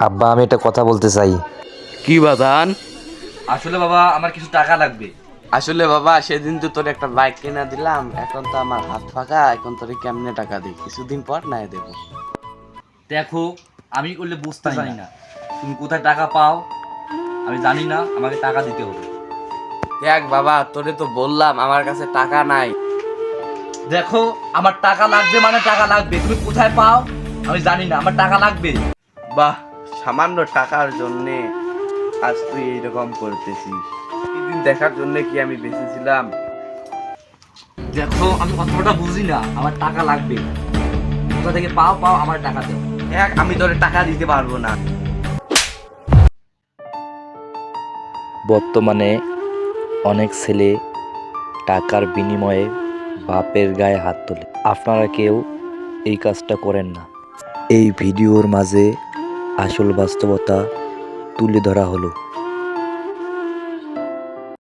আব্বা, আমি একটা কথা বলতে চাই। কি বাজান? আসলে বাবা আমার কিছু টাকা লাগবে। আসলে বাবা সেদিন তো তোর একটা বাইক কিনা দিলাম, এখন তো আমার হাত ফাঁকা, এখন তোর কেমনে টাকা দিই? কিছুদিন পর নাই দেবো। দেখো, আমি করলে বুঝতে জানি না তুমি কোথায় টাকা পাও, আমি জানি না, আমাকে টাকা দিতে হবে। দেখ বাবা, তোরে তো বললাম আমার কাছে টাকা নাই। দেখো, আমার টাকা লাগবে মানে টাকা লাগবে, তুমি কোথায় পাও আমি জানি না, আমার টাকা লাগবে। বাহ, সামান্য টাকার জন্যে আজ তুই এইরকম করতেছিস? সেদিন দেখার জন্য কি আমি বেঁচেছিলাম? দেখো, আমি অতটা বুঝি না, আমার টাকা লাগবে, কোথা থেকে পাও পাও আমার টাকা দাও। দেখ, আমি তোরে টাকা দিতে পারবো না। বর্তমানে অনেক ছেলে টাকার বিনিময়ে বাপের গায়ে হাত তোলে। আপনারা কেউ এই কাজটা করেন না। এই ভিডিওর মাঝে আসল বাস্তবতা তুলে ধরা হলো।